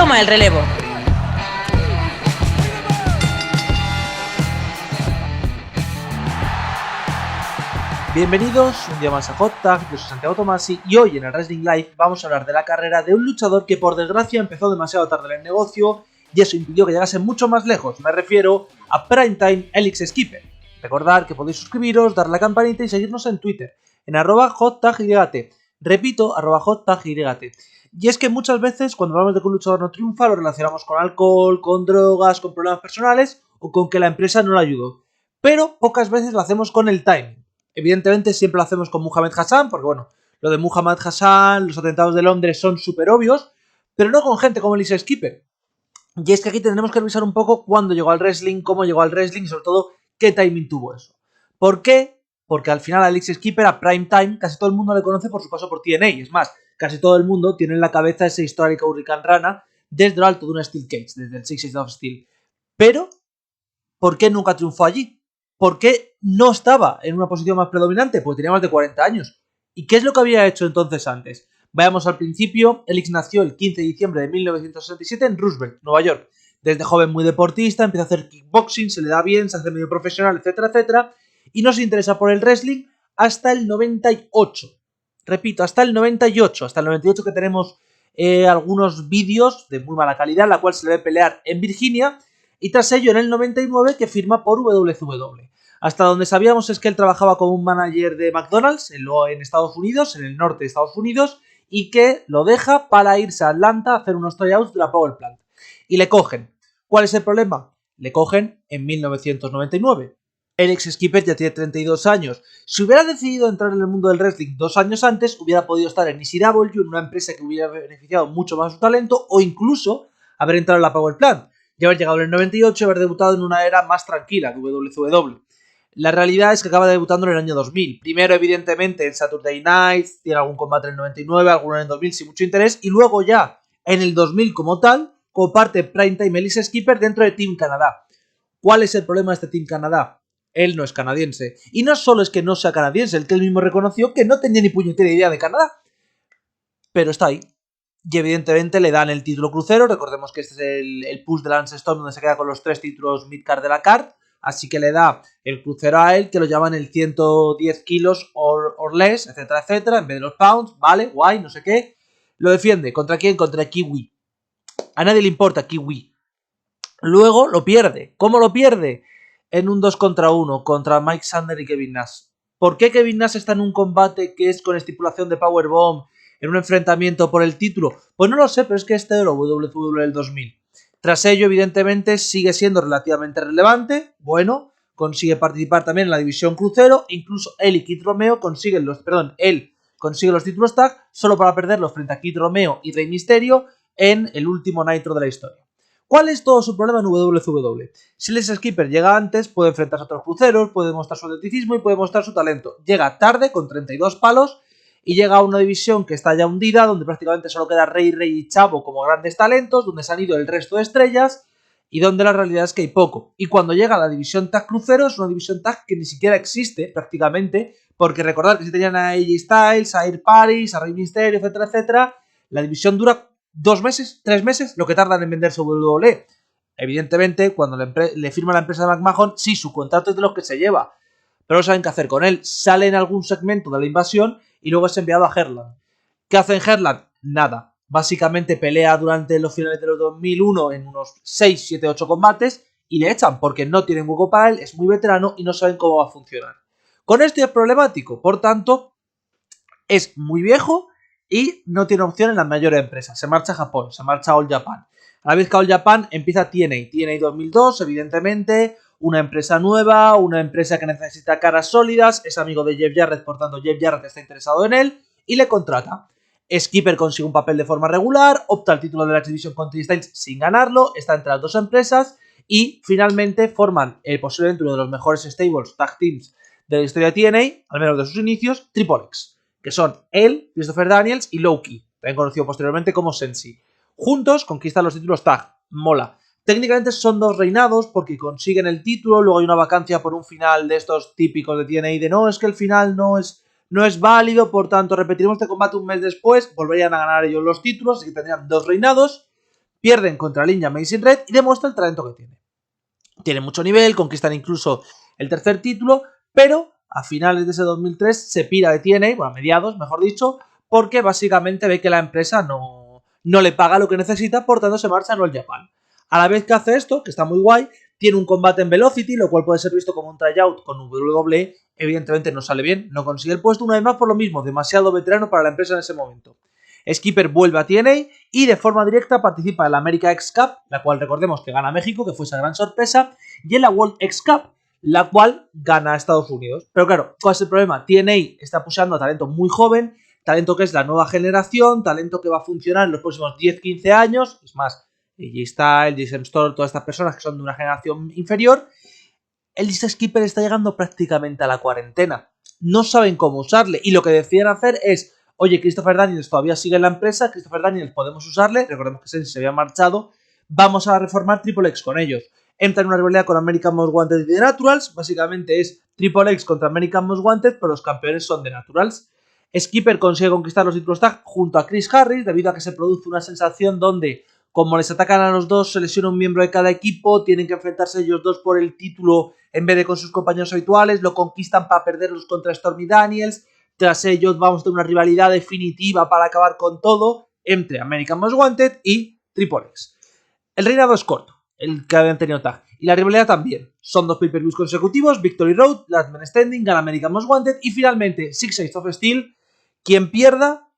toma el relevo. Bienvenidos un día más a Hot Tag, yo soy Santiago Tomasi y hoy en el Wrestling Live vamos a hablar de la carrera de un luchador que por desgracia empezó demasiado tarde en el negocio y eso impidió que llegase mucho más lejos. Me refiero a Primetime Elix Skipper. Recordad que podéis suscribiros, darle a la campanita y seguirnos en Twitter en @HotTagYT. Repito, @HotTagYT. Y es que muchas veces cuando hablamos de que un luchador no triunfa lo relacionamos con alcohol, con drogas, con problemas personales o con que la empresa no le ayudó. Pero pocas veces lo hacemos con el timing. Evidentemente siempre lo hacemos con Muhammad Hassan, porque bueno, lo de Muhammad Hassan, los atentados de Londres son súper obvios, pero no con gente como Elix Skipper. Y es que aquí tendremos que revisar un poco cuándo llegó al wrestling, cómo llegó al wrestling y sobre todo qué timing tuvo eso. ¿Por qué? Porque al final a Elix Skipper, a Primetime, casi todo el mundo le conoce por su paso por TNA. Es más, casi todo el mundo tiene en la cabeza ese histórico Hurricane Rana desde lo alto de una Steel Cage, desde el Six Days of Steel. Pero, ¿por qué nunca triunfó allí? ¿Por qué no estaba en una posición más predominante? Porque tenía más de 40 años. ¿Y qué es lo que había hecho entonces antes? Vayamos al principio. Elix nació el 15 de diciembre de 1967 en Roosevelt, Nueva York. Desde joven muy deportista, empieza a hacer kickboxing, se le da bien, se hace medio profesional, etcétera, etcétera. Y no se interesa por el wrestling hasta el 98. Repito, hasta el 98. Hasta el 98 que tenemos algunos vídeos de muy mala calidad, en la cual se le ve pelear en Virginia. Y tras ello, en el 99, que firma por WCW. Hasta donde sabíamos es que él trabajaba como un manager de McDonald's en Estados Unidos, en el norte de Estados Unidos, y que lo deja para irse a Atlanta a hacer unos tryouts de la Power Plant. Y le cogen. ¿Cuál es el problema? Le cogen en 1999. Elix Skipper ya tiene 32 años. Si hubiera decidido entrar en el mundo del wrestling 2 años antes, hubiera podido estar en ECW, en una empresa que hubiera beneficiado mucho más su talento, o incluso haber entrado en la Power Plant y haber llegado en el 98 y haber debutado en una era más tranquila de WCW. La realidad es que acaba debutando en el año 2000. Primero, evidentemente, en Saturday Night, tiene algún combate en el 99, alguno en el 2000 sin mucho interés, y luego ya en el 2000 como tal, comparte Primetime Elix Skipper dentro de Team Canadá. ¿Cuál es el problema de este Team Canadá? Él no es canadiense. Y no solo es que no sea canadiense, el que él mismo reconoció que no tenía ni puñetera idea de Canadá. Pero está ahí. Y evidentemente le dan el título crucero. Recordemos que este es el push de Lance Storm donde se queda con los 3 títulos midcard de la card. Así que le da el crucero a él, que lo llaman el 110 kilos or less, etcétera, etcétera, en vez de los pounds. Vale, guay, no sé qué. Lo defiende. ¿Contra quién? Contra Kiwi. A nadie le importa Kiwi. Luego lo pierde. ¿Cómo lo pierde? En un 2 contra 1 contra Mike Sander y Kevin Nash. ¿Por qué Kevin Nash está en un combate que es con estipulación de Powerbomb en un enfrentamiento por el título? Pues no lo sé, pero es que este era WCW del 2000. Tras ello, evidentemente, sigue siendo relativamente relevante. Bueno, consigue participar también en la división crucero. Incluso él y Kid Romeo él consigue los títulos tag solo para perderlos frente a Kid Romeo y Rey Mysterio en el último Nitro de la historia. ¿Cuál es todo su problema en WCW? Si Elix Skipper llega antes, puede enfrentarse a otros cruceros, puede mostrar su atleticismo y puede mostrar su talento. Llega tarde, con 32 palos, y llega a una división que está ya hundida, donde prácticamente solo queda Rey y Chavo como grandes talentos, donde se han ido el resto de estrellas, y donde la realidad es que hay poco. Y cuando llega a la división tag crucero, es una división tag que ni siquiera existe, prácticamente, porque recordad que si tenían a AJ Styles, a Air Paris, a Rey Mysterio, etcétera, etcétera, la división dura 2 meses, 3 meses, lo que tardan en venderse WWE. Evidentemente, cuando le firma la empresa de McMahon, sí, su contrato es de los que se lleva, pero no saben qué hacer con él. Sale en algún segmento de la invasión y luego es enviado a Heartland. ¿Qué hace en Heartland? Nada. Básicamente pelea durante los finales de los 2001 en unos 6, 7, 8 combates y le echan porque no tienen hueco para él, es muy veterano y no saben cómo va a funcionar. Con esto es problemático, por tanto, es muy viejo y no tiene opción en las mayores empresas. Se marcha a Japón, se marcha a All Japan. A la vez que All Japan empieza TNA 2002, evidentemente, una empresa nueva, una empresa que necesita caras sólidas, es amigo de Jeff Jarrett, por tanto Jeff Jarrett está interesado en él y le contrata. Skipper consigue un papel de forma regular, opta al título de la X-Division con Trish Styles sin ganarlo, está entre las dos empresas y finalmente forman posiblemente uno de los mejores stables tag teams de la historia de TNA, al menos de sus inicios, Triple X, que son él, Christopher Daniels y Low-Ki, también conocido posteriormente como Sensi. Juntos conquistan los títulos tag, mola. Técnicamente son 2 reinados porque consiguen el título, luego hay una vacancia por un final de estos típicos de TNA de no, es que el final no es válido, por tanto repetiremos este combate un mes después, volverían a ganar ellos los títulos, así que tendrían 2 reinados, pierden contra Lin y Amazing Red y demuestra el talento que tiene. Tiene mucho nivel, conquistan incluso el tercer título, pero a finales de ese 2003 se pira de TNA, bueno, a mediados, mejor dicho, porque básicamente ve que la empresa no le paga lo que necesita, por tanto se marcha a All Japan. A la vez que hace esto, que está muy guay, tiene un combate en Velocity, lo cual puede ser visto como un tryout con WWE, evidentemente no sale bien, no consigue el puesto, una vez más por lo mismo, demasiado veterano para la empresa en ese momento. Skipper vuelve a TNA y de forma directa participa en la America X Cup, la cual recordemos que gana México, que fue esa gran sorpresa, y en la World X Cup, la cual gana a Estados Unidos. Pero claro, ¿cuál es el problema? TNA está pushando a talento muy joven, talento que es la nueva generación, talento que va a funcionar en los próximos 10-15 años, es más, G-Style, Jason Storm, todas estas personas que son de una generación inferior. El Skipper está llegando prácticamente a la cuarentena, no saben cómo usarle, y lo que deciden hacer es: oye, Christopher Daniels todavía sigue en la empresa, Christopher Daniels podemos usarle, recordemos que Sensei se había marchado, vamos a reformar Triple X con ellos. Entra en una rivalidad con American Most Wanted y The Naturals, básicamente es Triple X contra American Most Wanted, pero los campeones son The Naturals. Skipper consigue conquistar los títulos tag junto a Chris Harris, debido a que se produce una sensación donde, como les atacan a los dos, se lesiona un miembro de cada equipo, tienen que enfrentarse ellos dos por el título en vez de con sus compañeros habituales, lo conquistan para perderlos contra Stormy Daniels. Tras ellos vamos a tener una rivalidad definitiva para acabar con todo entre American Most Wanted y Triple X. El reinado es corto, el que habían tenido tag, y la rivalidad también. Son 2 pay-per-views consecutivos, Victory Road, Last Man Standing, gana American Most Wanted y finalmente Six Days of Steel. Quien pierda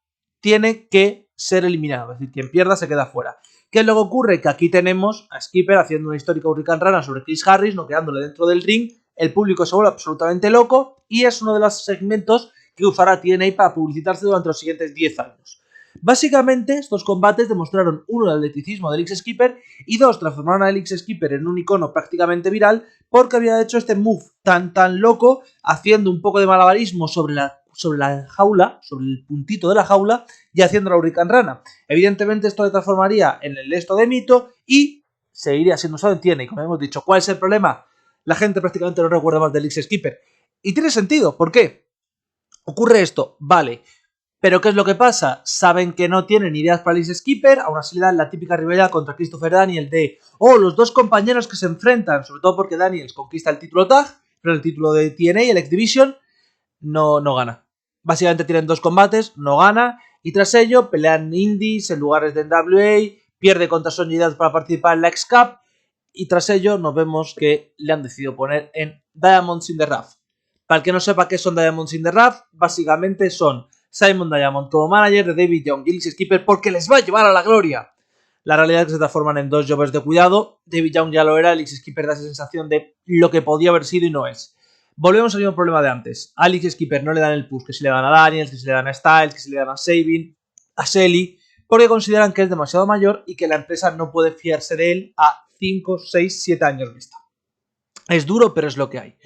tiene que ser eliminado, es decir, quien pierda se queda fuera. ¿Qué es lo que ocurre? Que aquí tenemos a Skipper haciendo una histórica Hurricane Rana sobre Chris Harris, noqueándole dentro del ring, el público se vuelve absolutamente loco y es uno de los segmentos que usará TNA para publicitarse durante los siguientes 10 años. Básicamente, estos combates demostraron, uno, el atleticismo del X-Skipper y dos, transformaron al X-Skipper en un icono prácticamente viral porque había hecho este move tan loco, haciendo un poco de malabarismo sobre la jaula, sobre el puntito de la jaula y haciendo la Hurricane Rana. Evidentemente esto le transformaría en el esto de mito y seguiría siendo usado en TNA. Y como hemos dicho, ¿cuál es el problema? La gente prácticamente no recuerda más del X-Skipper. Y tiene sentido, ¿por qué? Ocurre esto, vale, pero ¿qué es lo que pasa? Saben que no tienen ideas para el Skipper, aún así le dan la típica rivalidad contra Christopher Daniels de los dos compañeros que se enfrentan, sobre todo porque Daniels conquista el título tag, pero el título de TNA, el X Division, no gana. Básicamente tienen 2 combates, no gana, y tras ello pelean indies en lugares de NWA, pierde contra Sonny Dad para participar en la X Cup, y tras ello nos vemos que le han decidido poner en Diamonds in the Rough. Para el que no sepa qué son Diamonds in the Rough, básicamente son Simon Diamond como manager de David Young y Elix Skipper porque les va a llevar a la gloria. La realidad es que se transforman en 2 jobbers de cuidado. David Young ya lo era, Elix Skipper da esa sensación de lo que podía haber sido y no es. Volvemos al mismo problema de antes. A Elix Skipper no le dan el push que se le dan a Daniels, que se le dan a Styles, que se le dan a Sabin, a Shelly, porque consideran que es demasiado mayor y que la empresa no puede fiarse de él a 5, 6, 7 años vista. Es duro, pero es lo que hay.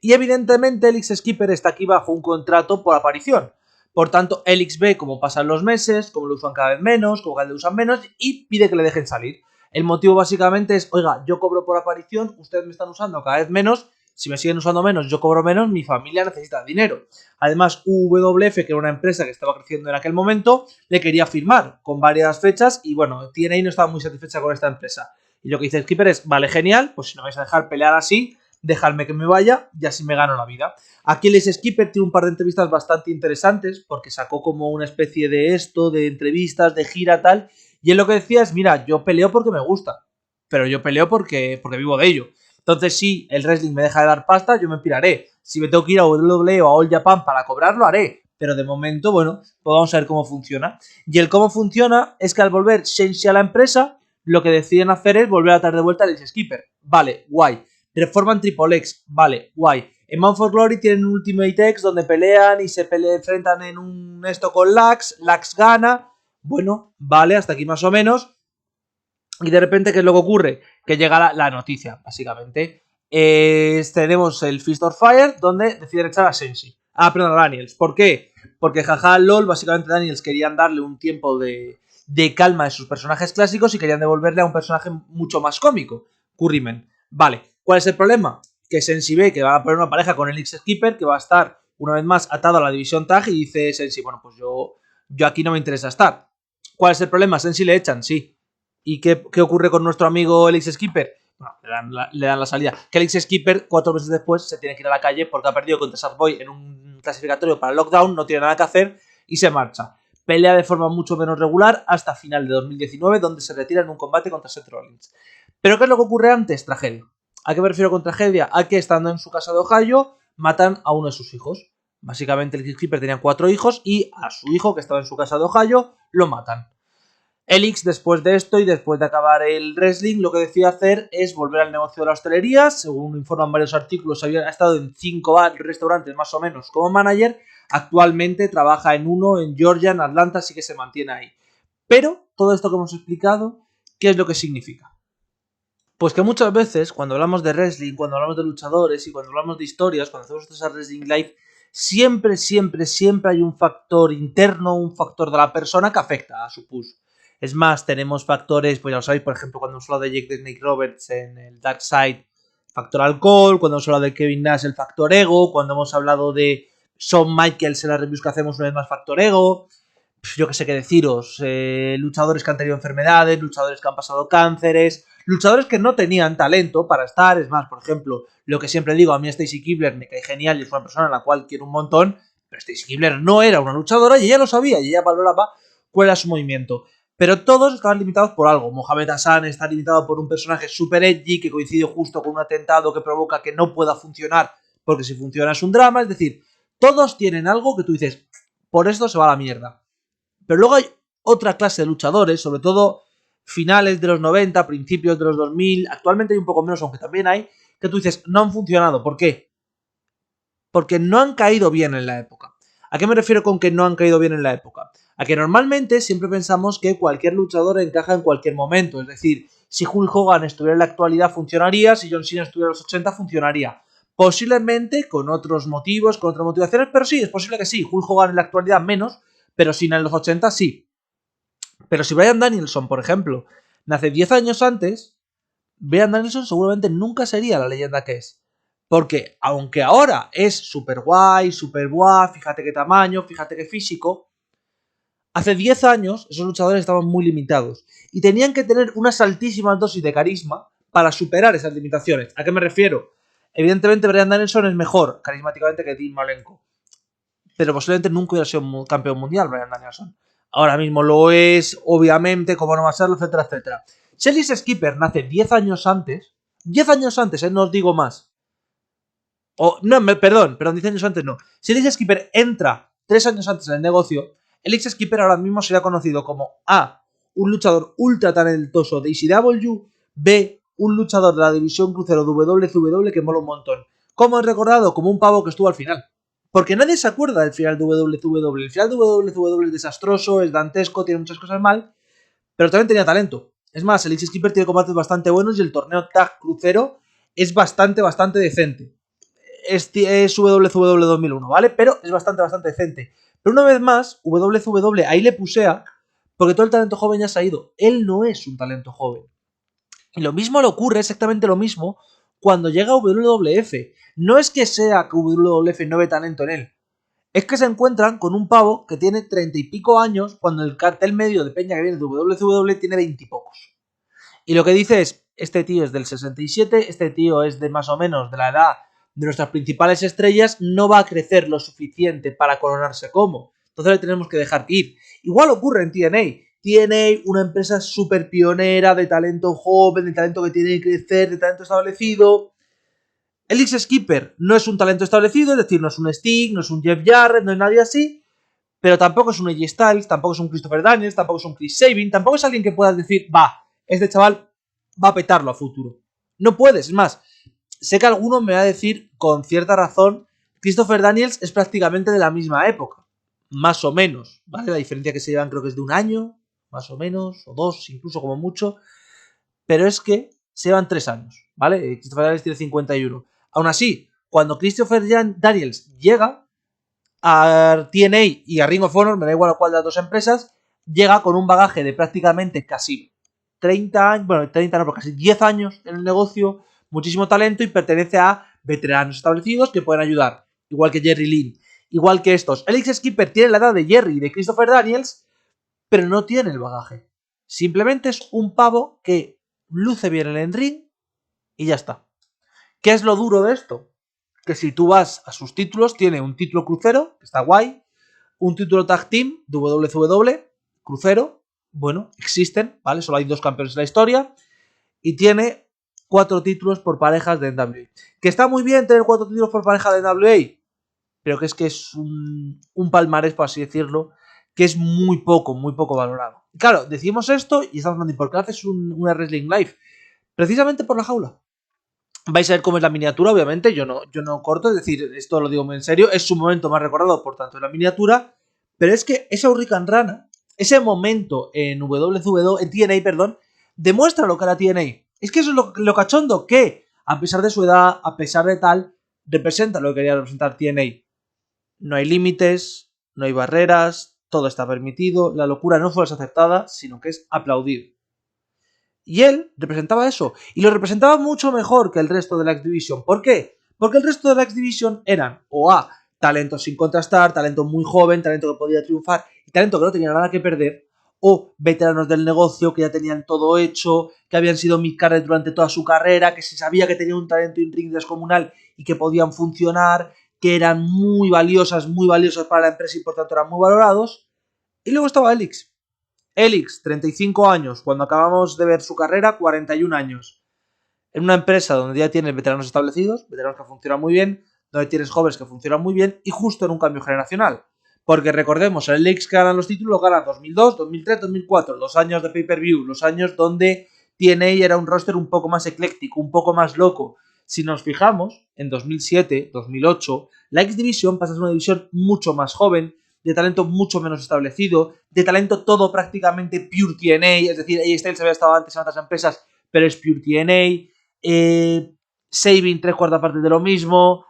Y evidentemente Elix Skipper está aquí bajo un contrato por aparición. Por tanto, Elix ve cómo pasan los meses, cómo lo usan cada vez menos, cómo cada vez lo usan menos y pide que le dejen salir. El motivo básicamente es, oiga, yo cobro por aparición, ustedes me están usando cada vez menos, si me siguen usando menos, yo cobro menos, mi familia necesita dinero. Además, WWF, que era una empresa que estaba creciendo en aquel momento, le quería firmar con varias fechas y bueno, TNA no estaba muy satisfecha con esta empresa. Y lo que dice Skipper es, vale, genial, pues si no vais a dejar pelear así, dejadme que me vaya y así me gano la vida. Aquí el Skipper tiene un par de entrevistas bastante interesantes porque sacó como una especie de esto, de entrevistas, de gira, tal. Y él lo que decía es, mira, yo peleo porque me gusta, pero yo peleo porque vivo de ello. Entonces, si el wrestling me deja de dar pasta, yo me piraré. Si me tengo que ir a WWE o a All Japan para cobrarlo, haré. Pero de momento, bueno, pues vamos a ver cómo funciona. Y el cómo funciona es que al volver Sensei a la empresa, lo que deciden hacer es volver a traer de vuelta al Skipper. Vale, guay. Reforman Triple X. Vale, guay. En Bound for Glory tienen un Ultimate X donde pelean y se enfrentan en un esto con Lax. Lax gana. Bueno, vale, hasta aquí más o menos. Y de repente, ¿qué es lo que ocurre? Que llega la noticia, básicamente. Tenemos el Fist of Fire, donde deciden echar a Sensei. Perdón, a Daniels. ¿Por qué? Porque jaja, lol, básicamente Daniels querían darle un tiempo de calma de sus personajes clásicos y querían devolverle a un personaje mucho más cómico, Curryman. Vale, ¿cuál es el problema? Que Sensei ve que va a poner una pareja con el X-Skipper, que va a estar una vez más atado a la división tag, y dice Sensei, bueno, pues yo aquí no me interesa estar. ¿Cuál es el problema? Sensei le echan, sí. ¿Y qué ocurre con nuestro amigo Elix Skipper? Bueno, le dan la salida. Que Elix Skipper 4 meses después se tiene que ir a la calle porque ha perdido contra Sackboy en un clasificatorio para el Lockdown, no tiene nada que hacer y se marcha. Pelea de forma mucho menos regular hasta final de 2019, donde se retira en un combate contra Seth Rollins. ¿Pero qué es lo que ocurre antes? Tragedia. ¿A qué me refiero con tragedia? A que estando en su casa de Ohio, matan a uno de sus hijos. Básicamente el Skipper tenía 4 hijos y a su hijo, que estaba en su casa de Ohio, lo matan. Elix, después de esto y después de acabar el wrestling, lo que decide hacer es volver al negocio de la hostelería. Según informan varios artículos, había estado en 5 restaurantes más o menos como manager. Actualmente trabaja en uno en Georgia, en Atlanta, así que se mantiene ahí. Pero todo esto que hemos explicado, ¿qué es lo que significa? Pues que muchas veces, cuando hablamos de wrestling, cuando hablamos de luchadores y cuando hablamos de historias, cuando hacemos esta Wrestling Live, siempre hay un factor interno, un factor de la persona que afecta a su push. Es más, tenemos factores, pues ya lo sabéis, por ejemplo, cuando hemos hablado de Jake the Snake Roberts en el Dark Side, factor alcohol, cuando hemos hablado de Kevin Nash, el factor ego, cuando hemos hablado de Shawn Michaels en las reviews que hacemos, una vez más, factor ego. Yo qué sé qué deciros, luchadores que han tenido enfermedades, luchadores que han pasado cánceres, luchadores que no tenían talento para estar. Es más, por ejemplo, lo que siempre digo, a mí Stacy Keibler me cae genial y es una persona a la cual quiero un montón, pero Stacy Keibler no era una luchadora y ella lo sabía y ella valoraba cuál era su movimiento. Pero todos estaban limitados por algo. Mohamed Hassan está limitado por un personaje super edgy que coincide justo con un atentado que provoca que no pueda funcionar, porque si funciona es un drama. Es decir, todos tienen algo que tú dices, por esto se va a la mierda. Pero luego hay otra clase de luchadores, sobre todo finales de los 90, principios de los 2000, actualmente hay un poco menos, aunque también hay, que tú dices, no han funcionado. ¿Por qué? Porque no han caído bien en la época. ¿A qué me refiero con que no han caído bien en la época? A que normalmente siempre pensamos que cualquier luchador encaja en cualquier momento. Es decir, si Hulk Hogan estuviera en la actualidad funcionaría, si John Cena estuviera en los 80 funcionaría. Posiblemente con otros motivos, con otras motivaciones, pero sí, es posible que sí. Hulk Hogan en la actualidad menos, pero Cena en los 80 sí. Pero si Bryan Danielson, por ejemplo, nace 10 años antes, Bryan Danielson seguramente nunca sería la leyenda que es. Porque, aunque ahora es súper guay, súper guay, fíjate qué tamaño, fíjate qué físico, hace 10 años esos luchadores estaban muy limitados y tenían que tener unas altísimas dosis de carisma para superar esas limitaciones. ¿A qué me refiero? Evidentemente Bryan Danielson es mejor carismáticamente que Dean Malenko, pero posiblemente nunca hubiera sido campeón mundial Bryan Danielson. Ahora mismo lo es, obviamente, como no va a serlo, etcétera, etcétera. Si Elix Skipper nace 10 años antes, no os digo más. Perdón, 10 años antes no. Si Elix Skipper entra 3 años antes en el negocio, Elix Skipper ahora mismo será conocido como A, un luchador ultra talentoso de ECW, B, un luchador de la división crucero WCW que mola un montón. ¿Cómo es recordado? Como un pavo que estuvo al final. Porque nadie se acuerda del final de WCW. El final de WCW es desastroso, es dantesco, tiene muchas cosas mal, pero también tenía talento. Es más, Elix Skipper tiene combates bastante buenos y el torneo Tag Crucero es bastante decente. Es WCW 2001, ¿vale? Pero es bastante decente. Pero una vez más, WCW ahí le pusea porque todo el talento joven ya se ha ido. Él no es un talento joven. Y lo mismo le ocurre, exactamente lo mismo, cuando llega a WWF. No es que sea que WWF no ve talento en él. Es que se encuentran con un pavo que tiene 30 y pico años cuando el cartel medio de peña que viene de WCW tiene 20 y pocos. Y lo que dice es, este tío es del 67, este tío es de más o menos de la edad de nuestras principales estrellas, no va a crecer lo suficiente para coronarse como. Entonces le tenemos que dejar ir. Igual ocurre en TNA. TNA, una empresa súper pionera de talento joven, de talento que tiene que crecer, de talento establecido. Elix Skipper no es un talento establecido, es decir, no es un Sting, no es un Jeff Jarrett, no es nadie así, pero tampoco es un AJ Styles, tampoco es un Christopher Daniels, tampoco es un Chris Sabin, tampoco es alguien que puedas decir, este chaval va a petarlo a futuro. No puedes, es más, sé que alguno me va a decir con cierta razón, Christopher Daniels es prácticamente de la misma época, más o menos, ¿vale? La diferencia que se llevan creo que es de un año, más o menos, o 2, incluso como mucho, pero es que se llevan 3 años, ¿vale? Christopher Daniels tiene 51. Aún así, cuando Christopher Daniels llega a TNA y a Ring of Honor, me da igual a cuál de las dos empresas, llega con un bagaje de prácticamente casi 30 años, bueno, 30 no, pero casi 10 años en el negocio, muchísimo talento y pertenece a veteranos establecidos que pueden ayudar, igual que Jerry Lynn, igual que estos. Elix Skipper tiene la edad de Jerry y de Christopher Daniels, pero no tiene el bagaje. Simplemente es un pavo que luce bien en el ring y ya está. ¿Qué es lo duro de esto? Que si tú vas a sus títulos, tiene un título crucero, que está guay, un título tag team de WCW, crucero, bueno, existen, ¿vale? Solo hay 2 campeones en la historia, y tiene 4 títulos por parejas de NWA. Que está muy bien tener 4 títulos por pareja de NWA, pero que es un palmarés, por así decirlo, que es muy poco valorado. Claro, decimos esto y estamos hablando, ¿por qué haces una Wrestling Live? Precisamente por la jaula. Vais a ver cómo es la miniatura, obviamente, yo no corto, es decir, esto lo digo muy en serio, es su momento más recordado, por tanto, en la miniatura, pero es que esa Hurricane Rana, ese momento en en TNA, perdón, demuestra lo que era TNA. Es que eso es lo cachondo, que, a pesar de su edad, a pesar de tal, representa lo que quería representar TNA. No hay límites, no hay barreras, todo está permitido, la locura no fue aceptada, sino que es aplaudido. Y él representaba eso. Y lo representaba mucho mejor que el resto de la X Division. ¿Por qué? Porque el resto de la X Division eran o A, talento sin contrastar, talento muy joven, talento que podía triunfar y talento que no tenía nada que perder, o veteranos del negocio que ya tenían todo hecho, que habían sido mid-carders durante toda su carrera, que se sabía que tenían un talento in-ring descomunal y que podían funcionar, que eran muy valiosos para la empresa y por tanto eran muy valorados. Y luego estaba Elix. Elix, 35 años, cuando acabamos de ver su carrera, 41 años. En una empresa donde ya tienes veteranos establecidos, veteranos que funcionan muy bien, donde tienes jóvenes que funcionan muy bien y justo en un cambio generacional. Porque recordemos, el Elix que ganan los títulos ganan 2002, 2003, 2004, los años de pay-per-view, los años donde TNA era un roster un poco más ecléctico, un poco más loco. Si nos fijamos, en 2007, 2008, la X Division pasa a ser una división mucho más joven, de talento mucho menos establecido, de talento todo prácticamente pure TNA, es decir, AJ Styles había estado antes en otras empresas, pero es pure TNA, Sabin 3/4 partes de lo mismo,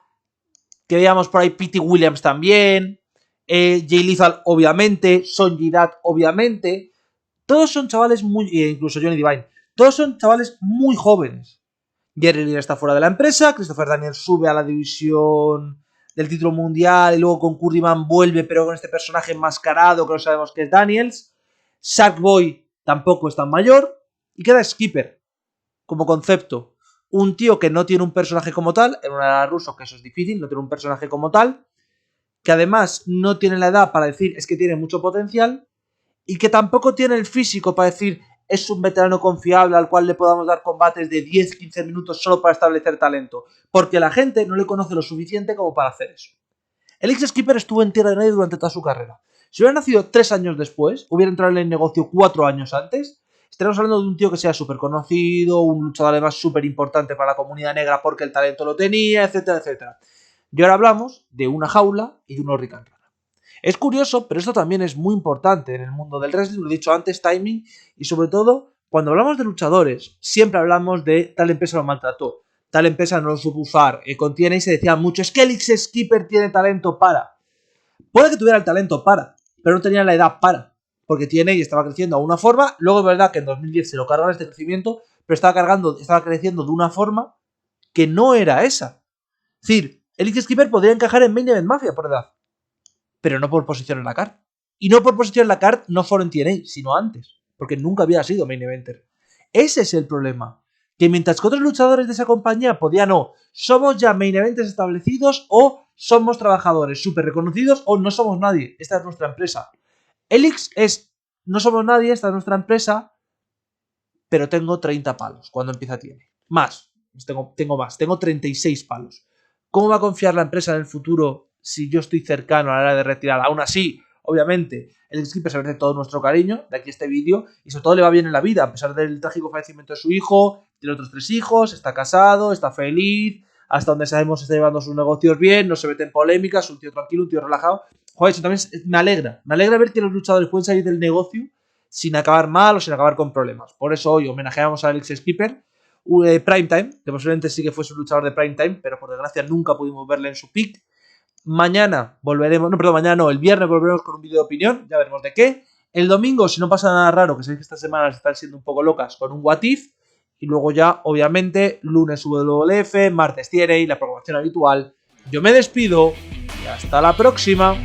que veíamos por ahí Pete Williams también, Jay Lethal obviamente, Sonjay Dutt obviamente, todos son chavales muy, incluso Johnny Divine, todos son chavales muy jóvenes. Jerry Lynn está fuera de la empresa, Christopher Daniels sube a la división del título mundial y luego con Kurdiman vuelve, pero con este personaje enmascarado que no sabemos que es Daniels. Sackboy tampoco es tan mayor y queda Skipper como concepto. Un tío que no tiene un personaje como tal, en una era ruso, que eso es difícil, no tiene un personaje como tal, que además no tiene la edad para decir es que tiene mucho potencial y que tampoco tiene el físico para decir es un veterano confiable al cual le podamos dar combates de 10-15 minutos solo para establecer talento, porque la gente no le conoce lo suficiente como para hacer eso. El ex-skipper estuvo en tierra de nadie durante toda su carrera. Si hubiera nacido 3 años después, hubiera entrado en el negocio 4 años antes, estaríamos hablando de un tío que sea súper conocido, un luchador además súper importante para la comunidad negra porque el talento lo tenía, etcétera, etcétera. Y ahora hablamos de una jaula y de un Hurricane Rana. Es curioso, pero esto también es muy importante en el mundo del wrestling, lo he dicho antes, timing, y sobre todo, cuando hablamos de luchadores, siempre hablamos de tal empresa lo maltrató, tal empresa no lo supo usar, con TNA se decía mucho, es que el X-Skipper tiene talento para. Puede que tuviera el talento para, pero no tenía la edad para, porque TNA estaba creciendo a una forma, luego es verdad que en 2010 se lo cargaron este crecimiento, pero estaba creciendo de una forma que no era esa. Es decir, el X-Skipper podría encajar en Main Event Mafia por edad, pero no por posición en la card. Y no por posición en la card, no solo en TNA, sino antes, porque nunca había sido main eventer. Ese es el problema. Que mientras que otros luchadores de esa compañía podían somos ya main eventers establecidos o somos trabajadores súper reconocidos o no somos nadie. Esta es nuestra empresa. Elix es no somos nadie, esta es nuestra empresa, pero tengo 30 palos cuando empieza TNA. Más, tengo 36 palos. ¿Cómo va a confiar la empresa en el futuro si yo estoy cercano a la hora de retirada? Aún así, obviamente, el Skipper se merece todo nuestro cariño de aquí este vídeo y sobre todo le va bien en la vida, a pesar del trágico fallecimiento de su hijo, tiene otros 3 hijos, está casado, está feliz, hasta donde sabemos está llevando sus negocios bien, no se mete en polémicas, un tío tranquilo, un tío relajado. Joder, eso también me alegra ver que los luchadores pueden salir del negocio sin acabar mal o sin acabar con problemas. Por eso hoy homenajeamos a Alex Skipper. Primetime, que posiblemente sí que fue su luchador de Primetime, pero por desgracia nunca pudimos verle en su peak. Mañana volveremos, el viernes volveremos con un vídeo de opinión, ya veremos de qué. El domingo, si no pasa nada raro, que sabéis que estas semanas están siendo un poco locas, con un What If. Y luego ya, obviamente, lunes WWF, martes TNA y la programación habitual. Yo me despido y hasta la próxima.